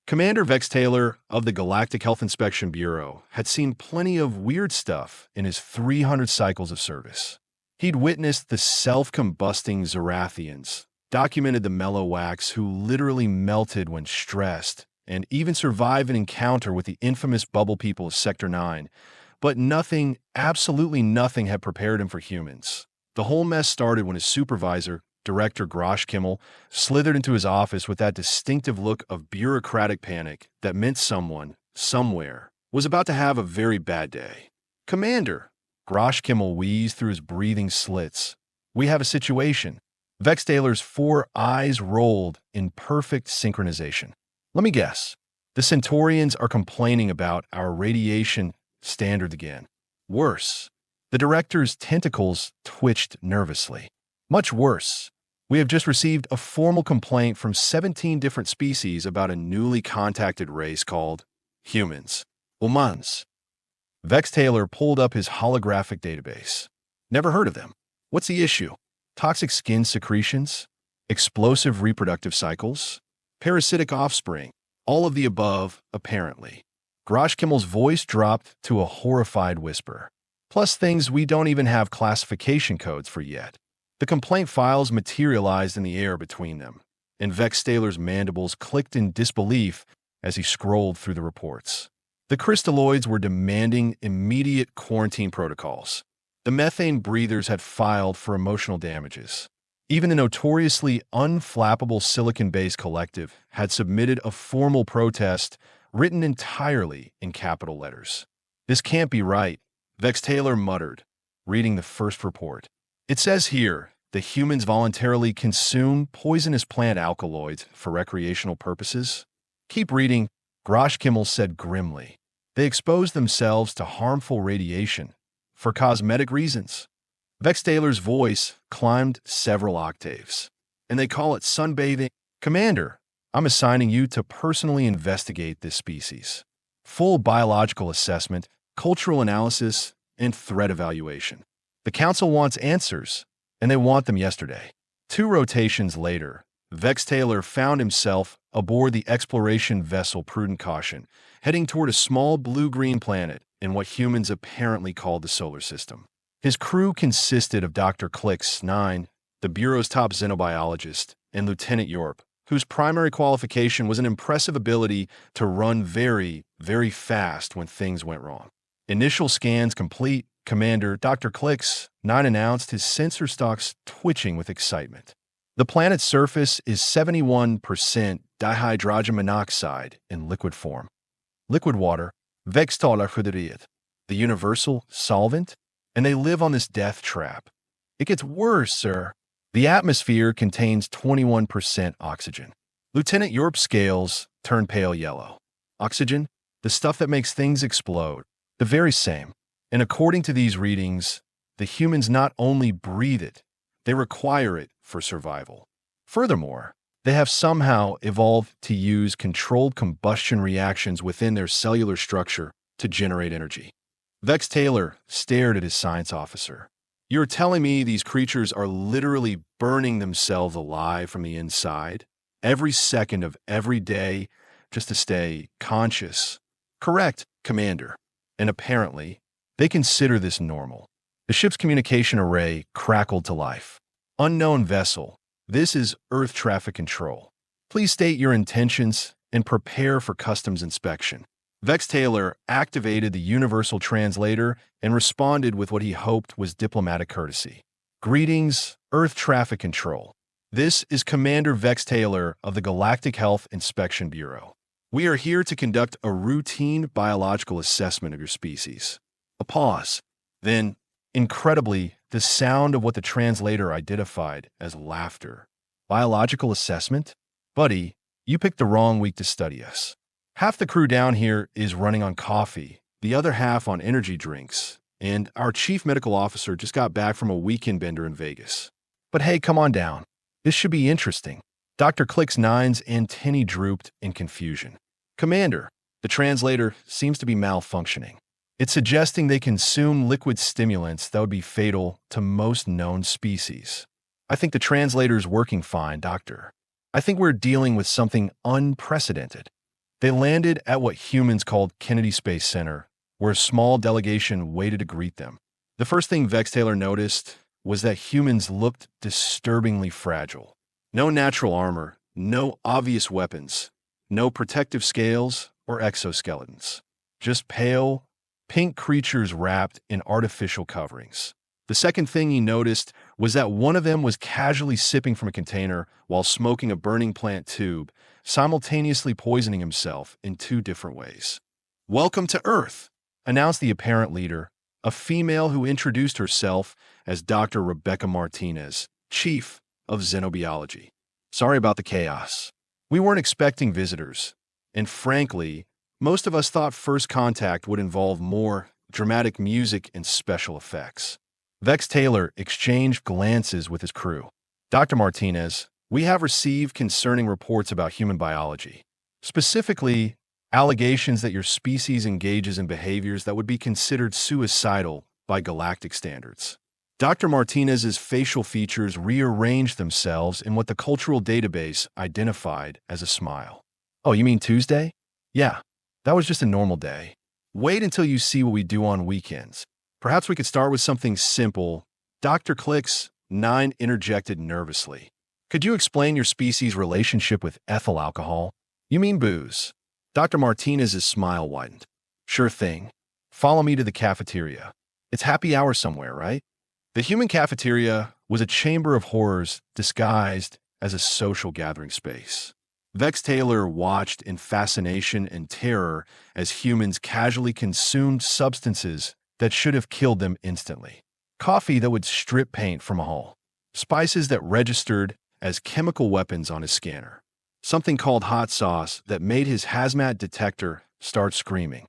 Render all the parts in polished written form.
Commander Vex-Talar of the Galactic Health Inspection Bureau had seen plenty of weird stuff in his 300 cycles of service. He'd witnessed the self-combusting Zarathians, documented the mellow wax who literally melted when stressed, and even survived an encounter with the infamous bubble people of Sector 9. But nothing, absolutely nothing had prepared him for humans. The whole mess started when his supervisor, Director Grosh Kimmel, slithered into his office with that distinctive look of bureaucratic panic that meant someone, somewhere, was about to have a very bad day. "Commander," Grosh Kimmel wheezed through his breathing slits, "we have a situation." Vex-Talar's 4 eyes rolled in perfect synchronization. "Let me guess. The Centaurians are complaining about our radiation standards again. Worse." The director's tentacles twitched nervously. "Much worse. We have just received a formal complaint from 17 different species about a newly contacted race called humans. Humans." Vex-Talar pulled up his holographic database. "Never heard of them. What's the issue? Toxic skin secretions? Explosive reproductive cycles? Parasitic offspring? All of the above, apparently." Grosh Kimmel's voice dropped to a horrified whisper. "Plus things we don't even have classification codes for yet." The complaint files materialized in the air between them, and Vex-Talar's mandibles clicked in disbelief as he scrolled through the reports. The crystalloids were demanding immediate quarantine protocols. The methane breathers had filed for emotional damages. Even the notoriously unflappable silicon-based collective had submitted a formal protest written entirely in capital letters. "This can't be right," Vex-Talar muttered, reading the first report. "It says here, the humans voluntarily consume poisonous plant alkaloids for recreational purposes." "Keep reading," Grosh Kimmel said grimly. "They expose themselves to harmful radiation for cosmetic reasons." Vex-Talar's voice climbed several octaves. "And they call it sunbathing." "Commander, I'm assigning you to personally investigate this species. Full biological assessment, cultural analysis, and threat evaluation. The Council wants answers, and they want them yesterday." 2 rotations later, Vex-Talar found himself aboard the exploration vessel Prudent Caution, heading toward a small blue-green planet in what humans apparently called the solar system. His crew consisted of Dr. Clix 9, the Bureau's top xenobiologist, and Lieutenant Yorp, whose primary qualification was an impressive ability to run very, very fast when things went wrong. Initial scans complete, Commander Dr. Clix 9 announced, his sensor stalks twitching with excitement. "The planet's surface is 71% dihydrogen monoxide in liquid form. Liquid water, Vex-Talar hydrid, the universal solvent, and they live on this death trap. It gets worse, sir. The atmosphere contains 21% oxygen." Lieutenant Yorp's scales turned pale yellow. "Oxygen? The stuff that makes things explode. The very same. And according to these readings, the humans not only breathe it, they require it for survival. Furthermore, they have somehow evolved to use controlled combustion reactions within their cellular structure to generate energy." Vex-Talar stared at his science officer. "You're telling me these creatures are literally burning themselves alive from the inside, every second of every day, just to stay conscious?" "Correct, Commander. And apparently, they consider this normal." The ship's communication array crackled to life. "Unknown vessel, this is Earth Traffic Control. Please state your intentions and prepare for customs inspection." Vex-Talar activated the universal translator and responded with what he hoped was diplomatic courtesy. "Greetings, Earth Traffic Control. This is Commander Vex-Talar of the Galactic Health Inspection Bureau. We are here to conduct a routine biological assessment of your species." A pause. Then, incredibly, the sound of what the translator identified as laughter. "Biological assessment? Buddy, you picked the wrong week to study us. Half the crew down here is running on coffee, the other half on energy drinks, and our chief medical officer just got back from a weekend bender in Vegas. But hey, come on down. This should be interesting." Dr. Clix 9's antennae drooped in confusion. "Commander, the translator seems to be malfunctioning. It's suggesting they consume liquid stimulants that would be fatal to most known species." "I think the translator's working fine, Doctor. I think we're dealing with something unprecedented." They landed at what humans called Kennedy Space Center, where a small delegation waited to greet them. The first thing Vex-Talar noticed was that humans looked disturbingly fragile. No natural armor, no obvious weapons, no protective scales or exoskeletons. Just pale, pink creatures wrapped in artificial coverings. The second thing he noticed was that one of them was casually sipping from a container while smoking a burning plant tube, simultaneously poisoning himself in two different ways. "Welcome to Earth," announced the apparent leader, a female who introduced herself as Dr. Rebecca Martinez, Chief of Xenobiology. "Sorry about the chaos. We weren't expecting visitors, and frankly, most of us thought first contact would involve more dramatic music and special effects." Vex-Talar exchanged glances with his crew. "Dr. Martinez, we have received concerning reports about human biology. Specifically, allegations that your species engages in behaviors that would be considered suicidal by galactic standards." Dr. Martinez's facial features rearranged themselves in what the cultural database identified as a smile. "Oh, you mean Tuesday? Yeah, that was just a normal day. Wait until you see what we do on weekends. Perhaps we could start with something simple." Dr. Clicks 9 interjected nervously. "Could you explain your species' relationship with ethyl alcohol? You mean booze?" Dr. Martinez's smile widened. "Sure thing. Follow me to the cafeteria. It's happy hour somewhere, right?" The human cafeteria was a chamber of horrors disguised as a social gathering space. Vex-Talar watched in fascination and terror as humans casually consumed substances that should have killed them instantly. Coffee that would strip paint from a hull. Spices that registered as chemical weapons on his scanner. Something called hot sauce that made his hazmat detector start screaming.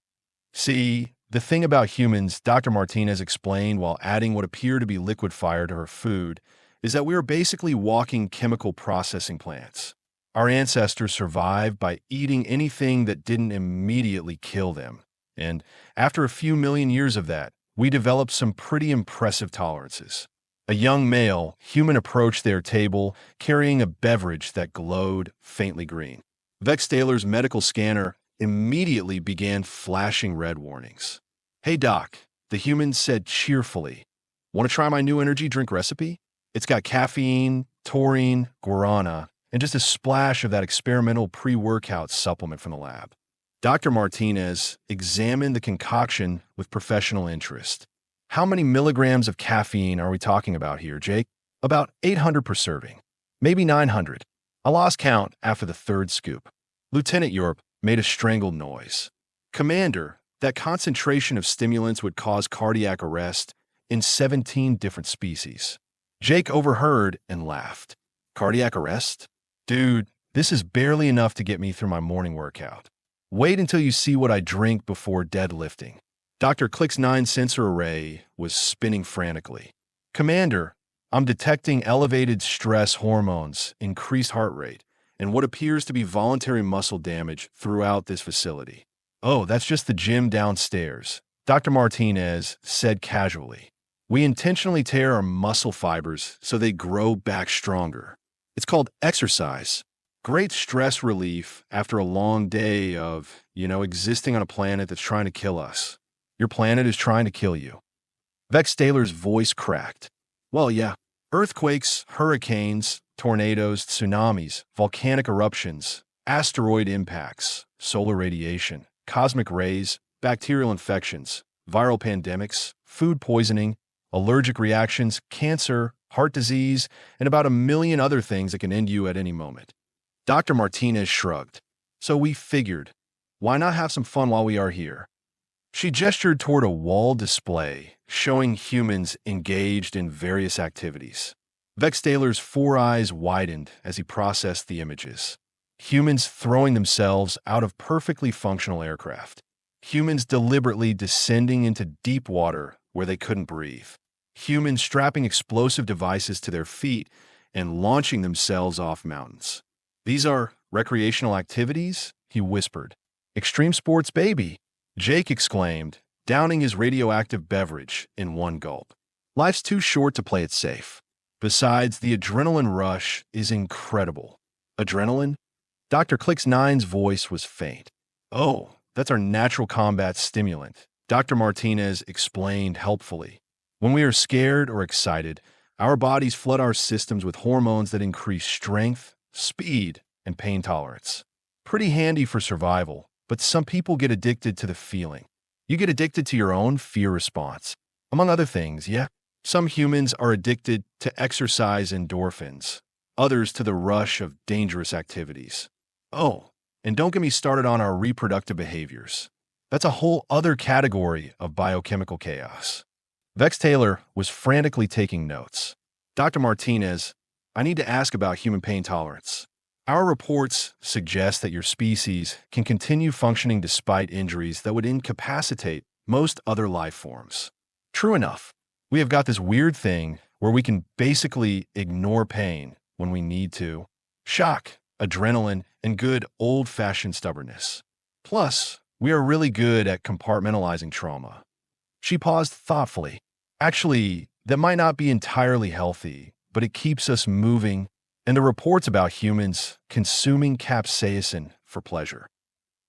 "See, the thing about humans," Dr. Martinez explained while adding what appeared to be liquid fire to her food, "is that we are basically walking chemical processing plants. Our ancestors survived by eating anything that didn't immediately kill them. And after a few million years of that, we developed some pretty impressive tolerances." A young male human approached their table, carrying a beverage that glowed faintly green. Vex-Talar's medical scanner immediately began flashing red warnings. "Hey, Doc," the human said cheerfully. "Want to try my new energy drink recipe? It's got caffeine, taurine, guarana, and just a splash of that experimental pre-workout supplement from the lab." Dr. Martinez examined the concoction with professional interest. "How many milligrams of caffeine are we talking about here, Jake?" "About 800 per serving. Maybe 900. I lost count after the third scoop." Lieutenant Yorp made a strangled noise. "Commander, that concentration of stimulants would cause cardiac arrest in 17 different species." Jake overheard and laughed. "Cardiac arrest? Dude, this is barely enough to get me through my morning workout. Wait until you see what I drink before deadlifting." Dr. Click's 9 sensor array was spinning frantically. "Commander, I'm detecting elevated stress hormones, increased heart rate, and what appears to be voluntary muscle damage throughout this facility." "Oh, that's just the gym downstairs," Dr. Martinez said casually. "We intentionally tear our muscle fibers so they grow back stronger. It's called exercise. Great stress relief after a long day of, existing on a planet that's trying to kill us." "Your planet is trying to kill you." Vex-Talar's voice cracked. "Well, yeah. Earthquakes, hurricanes, tornadoes, tsunamis, volcanic eruptions, asteroid impacts, solar radiation, cosmic rays, bacterial infections, viral pandemics, food poisoning, allergic reactions, cancer, heart disease, and about a million other things that can end you at any moment." Dr. Martinez shrugged. "So we figured, why not have some fun while we are here?" She gestured toward a wall display showing humans engaged in various activities. Vex-Talar's 4 eyes widened as he processed the images. Humans throwing themselves out of perfectly functional aircraft. Humans deliberately descending into deep water where they couldn't breathe. Humans strapping explosive devices to their feet and launching themselves off mountains. "These are recreational activities?" he whispered. "Extreme sports, baby," Jake exclaimed, downing his radioactive beverage in one gulp. "Life's too short to play it safe. Besides, the adrenaline rush is incredible." "Adrenaline?" Dr. Click's 9's voice was faint. Oh, that's our natural combat stimulant, Dr. Martinez explained helpfully. When we are scared or excited, our bodies flood our systems with hormones that increase strength, speed, and pain tolerance. Pretty handy for survival, but some people get addicted to the feeling. You get addicted to your own fear response. Among other things, yeah. Some humans are addicted to exercise endorphins, others to the rush of dangerous activities. Oh, and don't get me started on our reproductive behaviors. That's a whole other category of biochemical chaos. Vex-Talar was frantically taking notes. Dr. Martinez, I need to ask about human pain tolerance. Our reports suggest that your species can continue functioning despite injuries that would incapacitate most other life forms. True enough, we have got this weird thing where we can basically ignore pain when we need to. Shock, adrenaline, and good old-fashioned stubbornness. Plus, we are really good at compartmentalizing trauma. She paused thoughtfully. Actually, that might not be entirely healthy, but it keeps us moving, and the reports about humans consuming capsaicin for pleasure.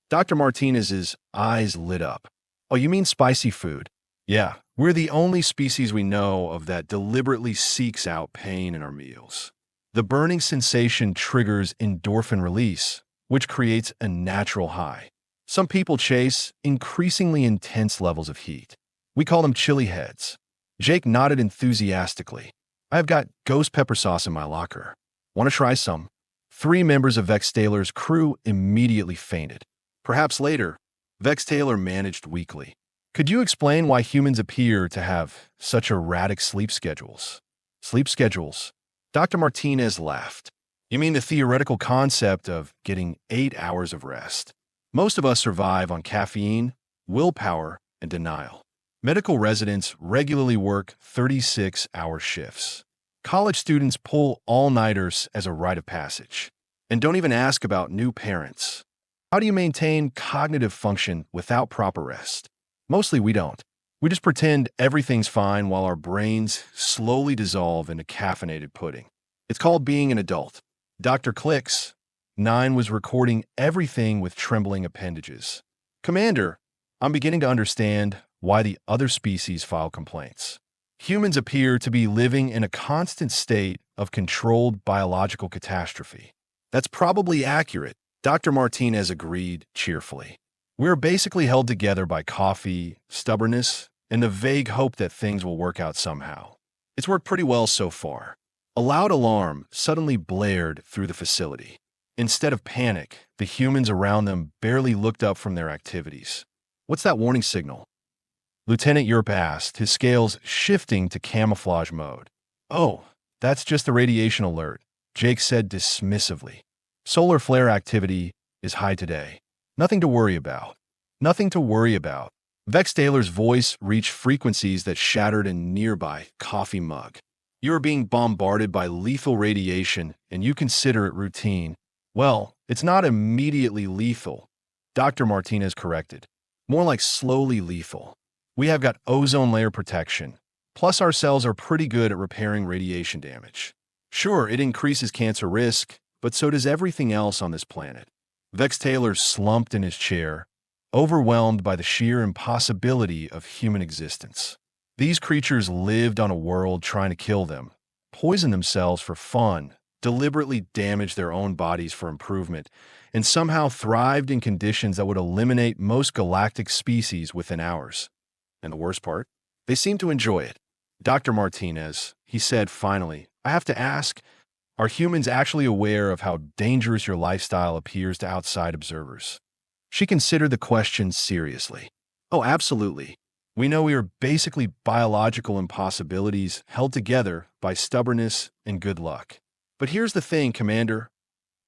Dr. Martinez's eyes lit up. Oh, you mean spicy food? Yeah, we're the only species we know of that deliberately seeks out pain in our meals. The burning sensation triggers endorphin release, which creates a natural high. Some people chase increasingly intense levels of heat. We call them chili heads. Jake nodded enthusiastically. I've got ghost pepper sauce in my locker. Want to try some? 3 members of Vex-Talar's crew immediately fainted. Perhaps later, Vex-Talar managed weakly. Could you explain why humans appear to have such erratic sleep schedules? Sleep schedules? Dr. Martinez laughed. You mean the theoretical concept of getting 8 hours of rest? Most of us survive on caffeine, willpower, and denial. Medical residents regularly work 36-hour shifts. College students pull all-nighters as a rite of passage. And don't even ask about new parents. How do you maintain cognitive function without proper rest? Mostly we don't. We just pretend everything's fine while our brains slowly dissolve into caffeinated pudding. It's called being an adult. Dr. Clicks, 9, was recording everything with trembling appendages. Commander, I'm beginning to understand why the other species file complaints. Humans appear to be living in a constant state of controlled biological catastrophe. That's probably accurate, Dr. Martinez agreed cheerfully. We're basically held together by coffee, stubbornness, and the vague hope that things will work out somehow. It's worked pretty well so far. A loud alarm suddenly blared through the facility. Instead of panic, the humans around them barely looked up from their activities. What's that warning signal? Lieutenant Europe asked, his scales shifting to camouflage mode. Oh, that's just a radiation alert, Jake said dismissively. Solar flare activity is high today. Nothing to worry about. Nothing to worry about. Vex-Talar's voice reached frequencies that shattered a nearby coffee mug. You are being bombarded by lethal radiation, and you consider it routine. Well, it's not immediately lethal, Dr. Martinez corrected. More like slowly lethal. We have got ozone layer protection. Plus our cells are pretty good at repairing radiation damage. Sure, it increases cancer risk, but so does everything else on this planet. Vex-Talar slumped in his chair, overwhelmed by the sheer impossibility of human existence. These creatures lived on a world trying to kill them, poison themselves for fun, deliberately damage their own bodies for improvement, and somehow thrived in conditions that would eliminate most galactic species within hours. And the worst part? They seem to enjoy it. Dr. Martinez, he said finally, I have to ask, are humans actually aware of how dangerous your lifestyle appears to outside observers? She considered the question seriously. Oh, absolutely. We know we are basically biological impossibilities held together by stubbornness and good luck. But here's the thing, Commander.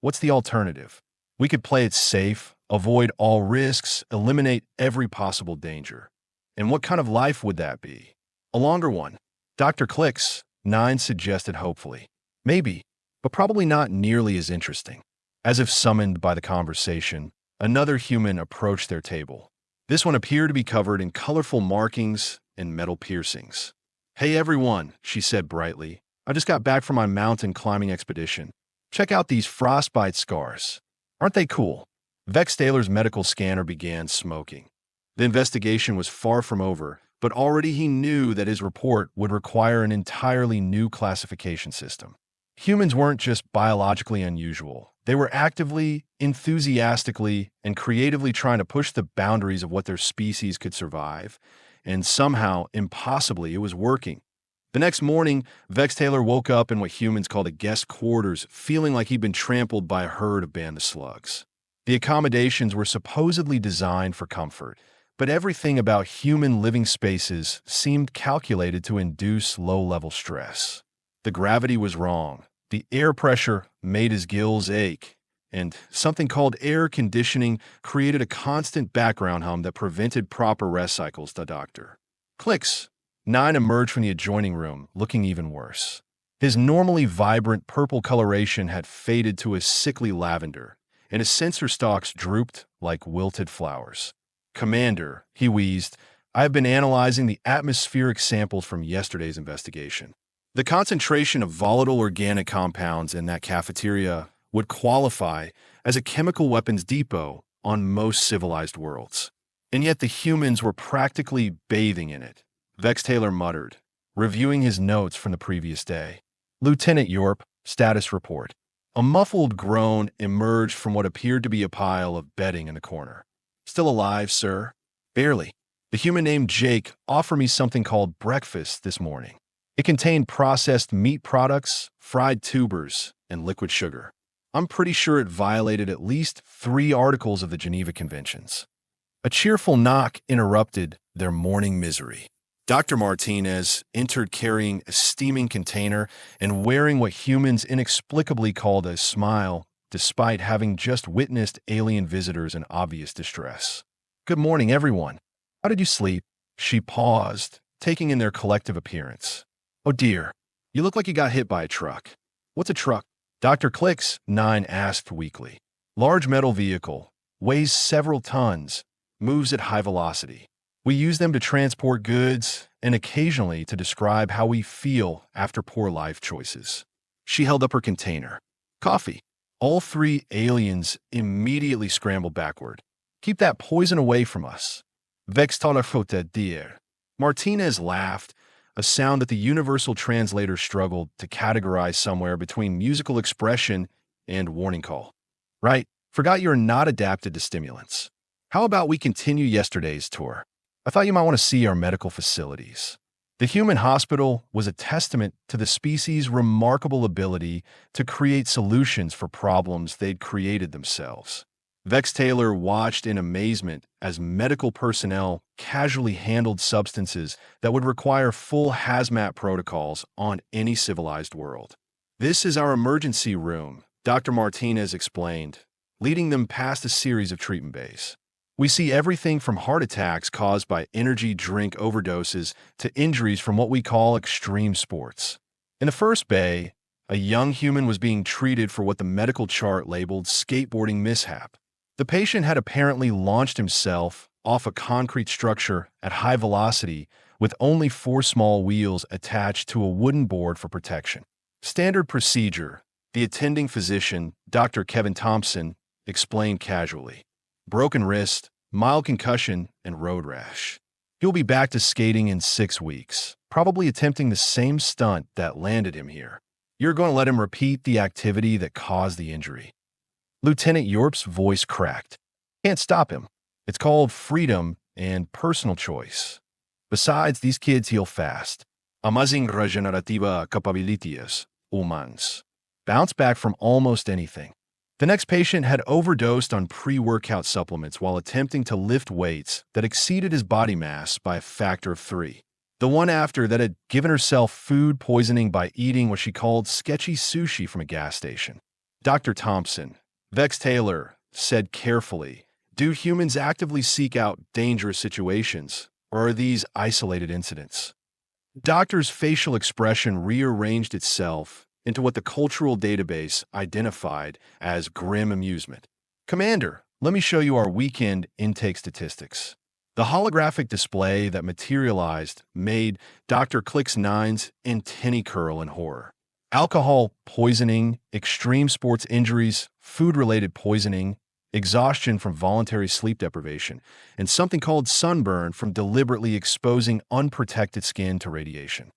What's the alternative? We could play it safe, avoid all risks, eliminate every possible danger. And what kind of life would that be? A longer one. Dr. Clicks, 9, suggested hopefully. Maybe, but probably not nearly as interesting. As if summoned by the conversation, another human approached their table. This one appeared to be covered in colorful markings and metal piercings. Hey everyone, she said brightly. I just got back from my mountain climbing expedition. Check out these frostbite scars. Aren't they cool? Vex-Talar's medical scanner began smoking. The investigation was far from over, but already he knew that his report would require an entirely new classification system. Humans weren't just biologically unusual. They were actively, enthusiastically, and creatively trying to push the boundaries of what their species could survive. And somehow, impossibly, it was working. The next morning, Vex-Talar woke up in what humans call the guest quarters, feeling like he'd been trampled by a herd of band of slugs. The accommodations were supposedly designed for comfort, but everything about human living spaces seemed calculated to induce low-level stress. The gravity was wrong. The air pressure made his gills ache, and something called air conditioning created a constant background hum that prevented proper rest cycles, the doctor. Clicks. 9 emerged from the adjoining room, looking even worse. His normally vibrant purple coloration had faded to a sickly lavender, and his sensor stalks drooped like wilted flowers. "Commander," he wheezed, "I have been analyzing the atmospheric samples from yesterday's investigation. The concentration of volatile organic compounds in that cafeteria would qualify as a chemical weapons depot on most civilized worlds. And yet the humans were practically bathing in it." Vex-Talar muttered, reviewing his notes from the previous day. "Lieutenant Yorp, status report." A muffled groan emerged from what appeared to be a pile of bedding in the corner. "Still alive, sir?" "Barely. The human named Jake offered me something called breakfast this morning. It contained processed meat products, fried tubers, and liquid sugar. I'm pretty sure it violated at least 3 articles of the Geneva Conventions." A cheerful knock interrupted their morning misery. Dr. Martinez entered carrying a steaming container and wearing what humans inexplicably called a smile, despite having just witnessed alien visitors in obvious distress. "Good morning, everyone. How did you sleep?" She paused, taking in their collective appearance. "Oh dear, you look like you got hit by a truck." "What's a truck?" Dr. Clicks, 9 asked weakly. "Large metal vehicle, weighs several tons, moves at high velocity. We use them to transport goods and occasionally to describe how we feel after poor life choices." She held up her container. "Coffee." All 3 aliens immediately scrambled backward. "Keep that poison away from us." Vex-Talar faute dire. Martinez laughed, a sound that the universal translator struggled to categorize somewhere between musical expression and warning call. "Right, forgot you're not adapted to stimulants. How about we continue yesterday's tour? I thought you might want to see our medical facilities." The human hospital was a testament to the species' remarkable ability to create solutions for problems they'd created themselves. Vex-Talar watched in amazement as medical personnel casually handled substances that would require full hazmat protocols on any civilized world. "This is our emergency room," Dr. Martinez explained, leading them past a series of treatment bays. "We see everything from heart attacks caused by energy drink overdoses to injuries from what we call extreme sports." In the first bay, a young human was being treated for what the medical chart labeled skateboarding mishap. The patient had apparently launched himself off a concrete structure at high velocity with only 4 small wheels attached to a wooden board for protection. "Standard procedure," the attending physician, Dr. Kevin Thompson, explained casually. "Broken wrist, mild concussion, and road rash. He'll be back to skating in 6 weeks, probably attempting the same stunt that landed him here. You're going to let him repeat the activity that caused the injury." Lieutenant Yorp's voice cracked. "Can't stop him. It's called freedom and personal choice. Besides, these kids heal fast. Amazing regenerativa capabilities, humans. Bounce back from almost anything." The next patient had overdosed on pre-workout supplements while attempting to lift weights that exceeded his body mass by a factor of 3. The one after that had given herself food poisoning by eating what she called sketchy sushi from a gas station. Dr. Thompson, Vex-Talar, said carefully, "Do humans actively seek out dangerous situations, or are these isolated incidents?" The doctor's facial expression rearranged itself into what the cultural database identified as grim amusement. "Commander, let me show you our weekend intake statistics." The holographic display that materialized made Dr. Click's 9's antennae curl in horror. Alcohol poisoning, extreme sports injuries, food-related poisoning, exhaustion from voluntary sleep deprivation, and something called sunburn from deliberately exposing unprotected skin to radiation.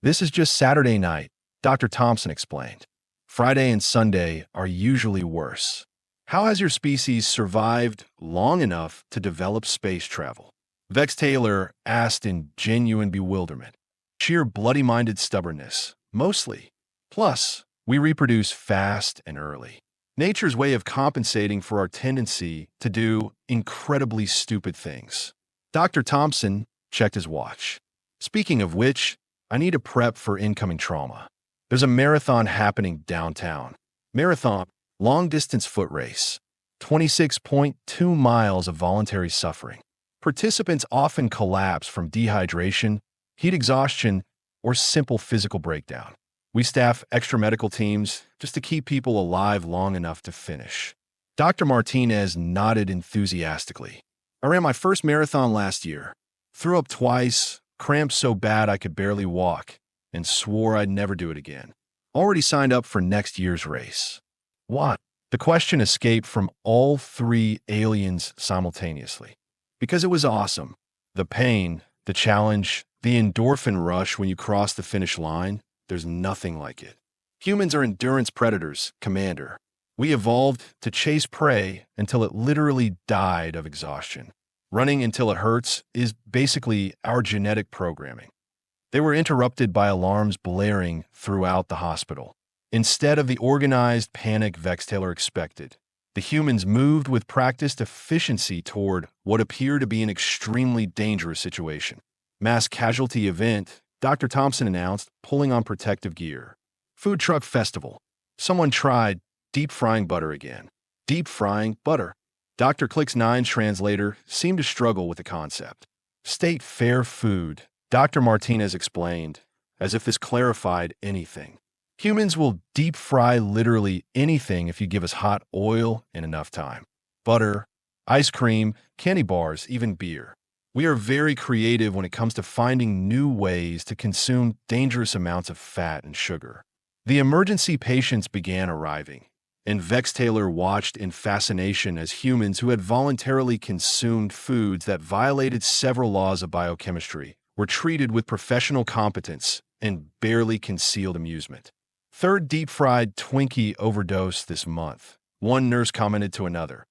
This is just Saturday night, Dr. Thompson explained. Friday and Sunday are usually worse. How has your species survived long enough to develop space travel? Vex-Talar asked in genuine bewilderment. Sheer bloody-minded stubbornness, mostly. Plus, we reproduce fast and early. Nature's way of compensating for our tendency to do incredibly stupid things. Dr. Thompson checked his watch. Speaking of which, I need to prep for incoming trauma. There's a marathon happening downtown. Marathon, long-distance foot race. 26.2 miles of voluntary suffering. Participants often collapse from dehydration, heat exhaustion, or simple physical breakdown. We staff extra medical teams just to keep people alive long enough to finish. Dr. Martinez nodded enthusiastically. I ran my first marathon last year. Threw up twice, cramped so bad I could barely walk, and swore I'd never do it again. Already signed up for next year's race. What? The question escaped from all three aliens simultaneously. Because it was awesome. The pain, the challenge, the endorphin rush when you cross the finish line, there's nothing like it. Humans are endurance predators, Commander. We evolved to chase prey until it literally died of exhaustion. Running until it hurts is basically our genetic programming. They were interrupted by alarms blaring throughout the hospital. Instead of the organized panic Vex-Talar expected, the humans moved with practiced efficiency toward what appeared to be an extremely dangerous situation. Mass casualty event, Dr. Thompson announced, pulling on protective gear. Food truck festival. Someone tried deep frying butter again. Deep frying butter. Dr. Click's 9's translator seemed to struggle with the concept. State fair food, Dr. Martinez explained, as if this clarified anything. Humans will deep fry literally anything if you give us hot oil and enough time. Butter, ice cream, candy bars, even beer. We are very creative when it comes to finding new ways to consume dangerous amounts of fat and sugar. The emergency patients began arriving, and Vex-Talar watched in fascination as humans who had voluntarily consumed foods that violated several laws of biochemistry were treated with professional competence and barely concealed amusement. Third deep-fried Twinkie overdose this month, one nurse commented to another.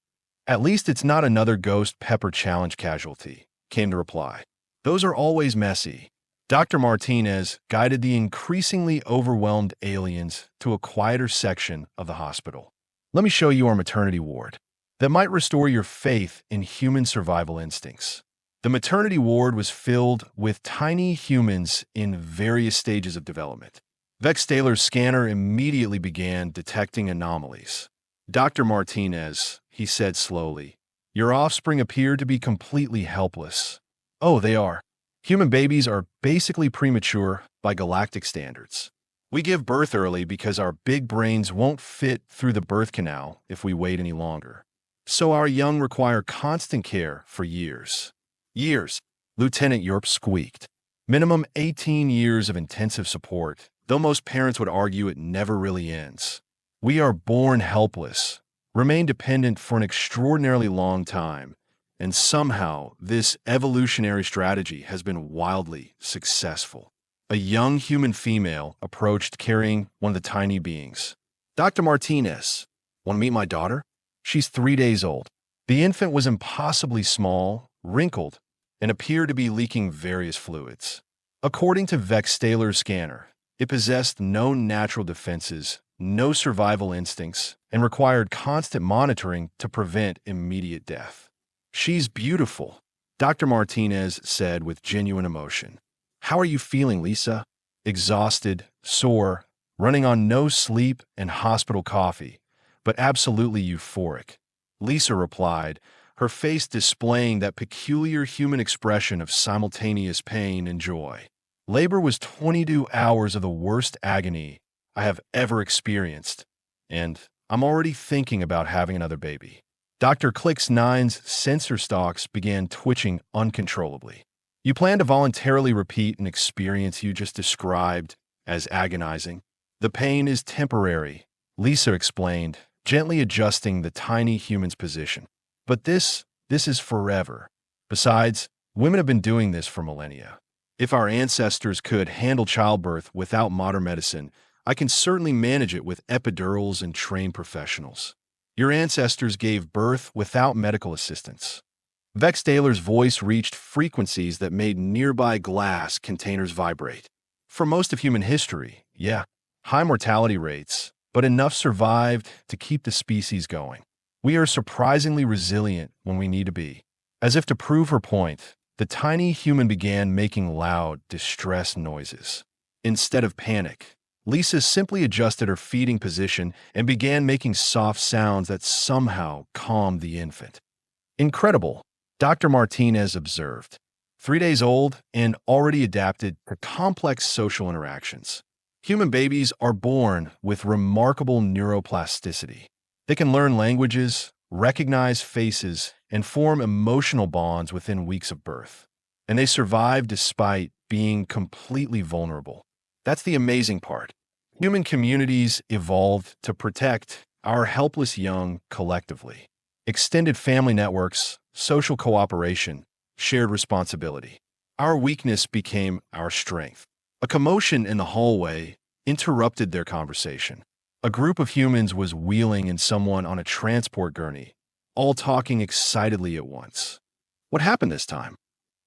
At least it's not another Ghost Pepper Challenge casualty, came the reply. Those are always messy. Dr. Martinez guided the increasingly overwhelmed aliens to a quieter section of the hospital. Let me show you our maternity ward. That might restore your faith in human survival instincts. The maternity ward was filled with tiny humans in various stages of development. Vex-Talar's scanner immediately began detecting anomalies. Dr. Martinez, he said slowly, your offspring appear to be completely helpless. Oh, they are. Human babies are basically premature by galactic standards. We give birth early because our big brains won't fit through the birth canal if we wait any longer. So our young require constant care for years. Years, Lieutenant Yorp squeaked. Minimum 18 years of intensive support, though most parents would argue it never really ends. We are born helpless, remain dependent for an extraordinarily long time, and somehow this evolutionary strategy has been wildly successful. A young human female approached carrying one of the tiny beings. Dr. Martinez, want to meet my daughter? She's 3 days old. The infant was impossibly small, wrinkled, and appeared to be leaking various fluids. According to Vex-Talar's scanner, it possessed no natural defenses, no survival instincts, and required constant monitoring to prevent immediate death. She's beautiful, Dr. Martinez said with genuine emotion. How are you feeling, Lisa? Exhausted, sore, running on no sleep and hospital coffee, but absolutely euphoric. Lisa replied, her face displaying that peculiar human expression of simultaneous pain and joy. Labor was 22 hours of the worst agony I have ever experienced, and I'm already thinking about having another baby. Dr. Click's 9's sensor stalks began twitching uncontrollably. You plan to voluntarily repeat an experience you just described as agonizing? The pain is temporary, Lisa explained, gently adjusting the tiny human's position. But this is forever. Besides, women have been doing this for millennia. If our ancestors could handle childbirth without modern medicine, I can certainly manage it with epidurals and trained professionals. Your ancestors gave birth without medical assistance. Vex-Talar's voice reached frequencies that made nearby glass containers vibrate. For most of human history, yeah, high mortality rates, but enough survived to keep the species going. We are surprisingly resilient when we need to be. As if to prove her point, the tiny human began making loud, distressed noises. Instead of panic, Lisa simply adjusted her feeding position and began making soft sounds that somehow calmed the infant. Incredible, Dr. Martinez observed. 3 days old and already adapted to complex social interactions. Human babies are born with remarkable neuroplasticity. They can learn languages, recognize faces, and form emotional bonds within weeks of birth. And they survive despite being completely vulnerable. That's the amazing part. Human communities evolved to protect our helpless young collectively. Extended family networks, social cooperation, shared responsibility. Our weakness became our strength. A commotion in the hallway interrupted their conversation. A group of humans was wheeling in someone on a transport gurney, all talking excitedly at once. What happened this time?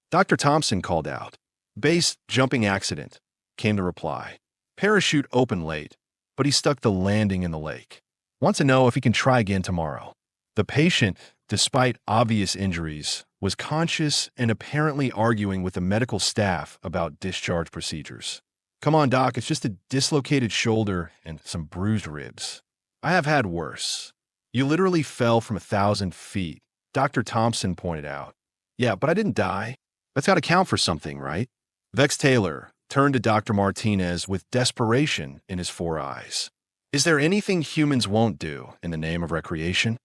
Dr. Thompson called out. Base jumping accident, came the reply. Parachute opened late, but he stuck the landing in the lake. Wants to know if he can try again tomorrow. The patient, despite obvious injuries, was conscious and apparently arguing with the medical staff about discharge procedures. Come on, doc, it's just a dislocated shoulder and some bruised ribs. I have had worse. You literally fell from 1,000 feet, Dr. Thompson pointed out. Yeah, but I didn't die. That's got to count for something, right? Vex-Talar turned to Dr. Martinez with desperation in his 4 eyes. Is there anything humans won't do in the name of recreation?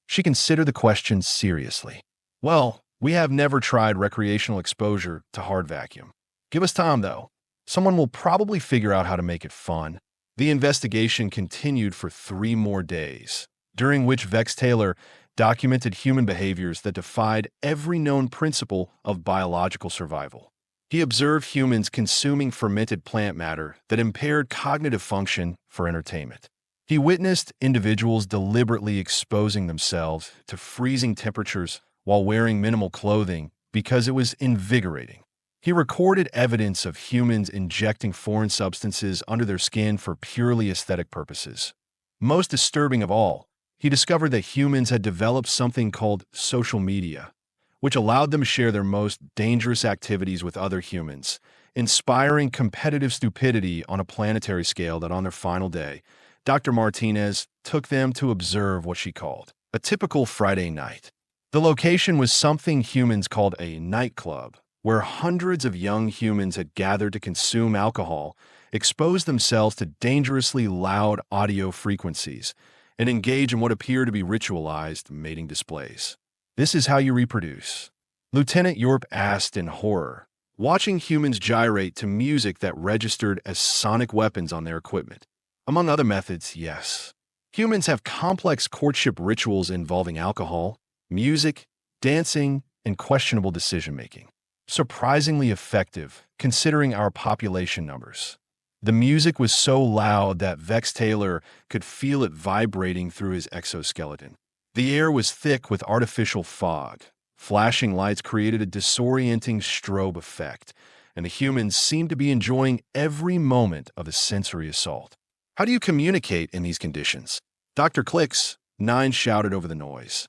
She considered the question seriously. Well, we have never tried recreational exposure to hard vacuum. Give us time, though. Someone will probably figure out how to make it fun. The investigation continued for 3 more days, during which Vex-Talar documented human behaviors that defied every known principle of biological survival. He observed humans consuming fermented plant matter that impaired cognitive function for entertainment. He witnessed individuals deliberately exposing themselves to freezing temperatures while wearing minimal clothing because it was invigorating. He recorded evidence of humans injecting foreign substances under their skin for purely aesthetic purposes. Most disturbing of all, he discovered that humans had developed something called social media, which allowed them to share their most dangerous activities with other humans, inspiring competitive stupidity on a planetary scale that on their final day, Dr. Martinez took them to observe what she called a typical Friday night. The location was something humans called a nightclub, where hundreds of young humans had gathered to consume alcohol, expose themselves to dangerously loud audio frequencies, and engage in what appear to be ritualized mating displays. This is how you reproduce. Lieutenant Yorp asked in horror, watching humans gyrate to music that registered as sonic weapons on their equipment. Among other methods, yes. Humans have complex courtship rituals involving alcohol, music, dancing, and questionable decision-making. Surprisingly effective, considering our population numbers. The music was so loud that Vex-Talar could feel it vibrating through his exoskeleton. The air was thick with artificial fog. Flashing lights created a disorienting strobe effect, and the humans seemed to be enjoying every moment of the sensory assault. How do you communicate in these conditions? Dr. Clicks, 9 shouted over the noise.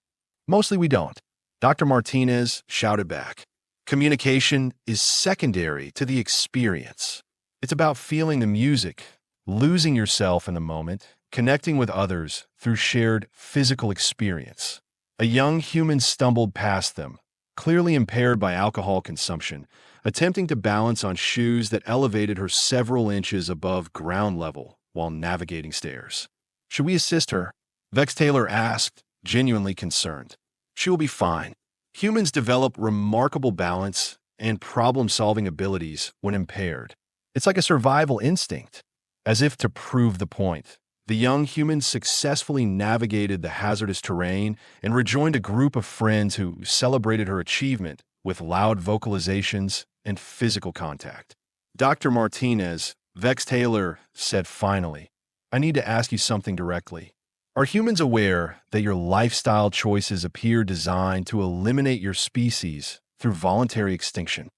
Mostly we don't. Dr. Martinez shouted back. Communication is secondary to the experience. It's about feeling the music, losing yourself in the moment, connecting with others through shared physical experience. A young human stumbled past them, clearly impaired by alcohol consumption, attempting to balance on shoes that elevated her several inches above ground level while navigating stairs. Should we assist her? Vex-Talar asked, genuinely concerned. She will be fine. Humans develop remarkable balance and problem-solving abilities when impaired. It's like a survival instinct. As if to prove the point, The young human successfully navigated the hazardous terrain and rejoined a group of friends who celebrated her achievement with loud vocalizations and physical contact. Dr. Martinez, Vex-Talar, said finally, "I need to ask you something directly. Are humans aware that your lifestyle choices appear designed to eliminate your species through voluntary extinction?"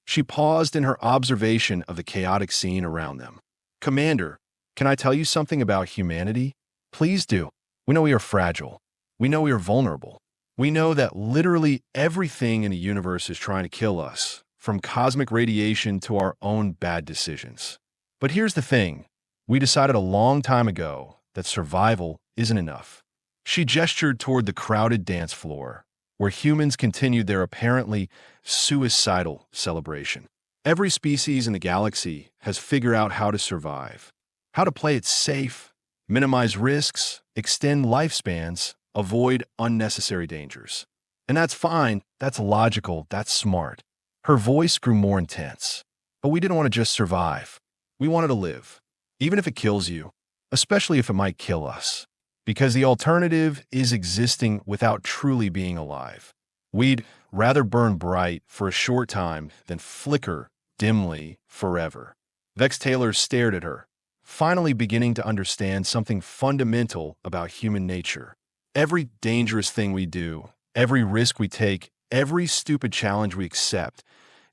She paused in her observation of the chaotic scene around them. "Commander, can I tell you something about humanity?" "Please do. We know we are fragile. We know we are vulnerable. We know that literally everything in the universe is trying to kill us, from cosmic radiation to our own bad decisions. But here's the thing. We decided a long time ago that survival isn't enough." She gestured toward the crowded dance floor, where humans continued their apparently suicidal celebration. Every species in the galaxy has figured out how to survive, how to play it safe, minimize risks, extend lifespans, avoid unnecessary dangers. And that's fine, that's logical, that's smart. Her voice grew more intense. But we didn't want to just survive. We wanted to live, even if it kills you, especially if it might kill us. Because the alternative is existing without truly being alive. We'd rather burn bright for a short time than flicker dimly forever. Vex-Talar stared at her, finally beginning to understand something fundamental about human nature. Every dangerous thing we do, every risk we take, every stupid challenge we accept,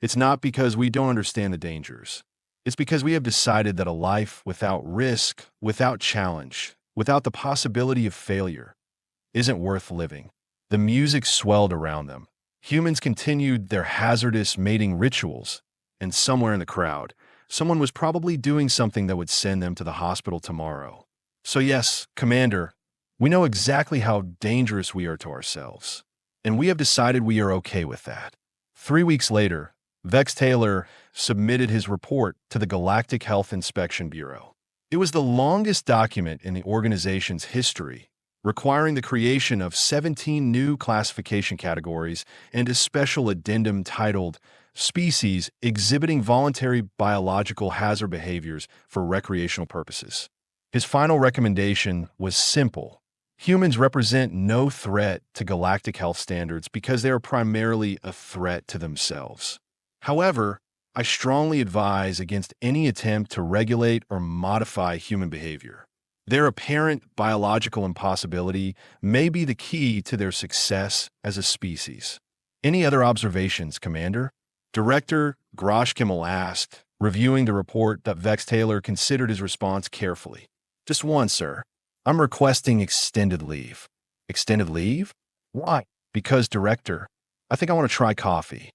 it's not because we don't understand the dangers. It's because we have decided that a life without risk, without challenge, without the possibility of failure, isn't worth living. The music swelled around them. Humans continued their hazardous mating rituals, and somewhere in the crowd, someone was probably doing something that would send them to the hospital tomorrow. So yes, Commander, we know exactly how dangerous we are to ourselves, and we have decided we are okay with that. 3 weeks later, Vex-Talar submitted his report to the Galactic Health Inspection Bureau. It was the longest document in the organization's history, requiring the creation of 17 new classification categories and a special addendum titled Species Exhibiting Voluntary Biological Hazard Behaviors for Recreational Purposes. His final recommendation was simple. Humans represent no threat to galactic health standards because they are primarily a threat to themselves. However, I strongly advise against any attempt to regulate or modify human behavior. Their apparent biological impossibility may be the key to their success as a species. Any other observations, Commander? Director Groshkimmel asked, reviewing the report that Vex-Talar considered his response carefully. "Just one, sir. I'm requesting extended leave." "Extended leave? Why?" "Because, Director, I think I want to try coffee."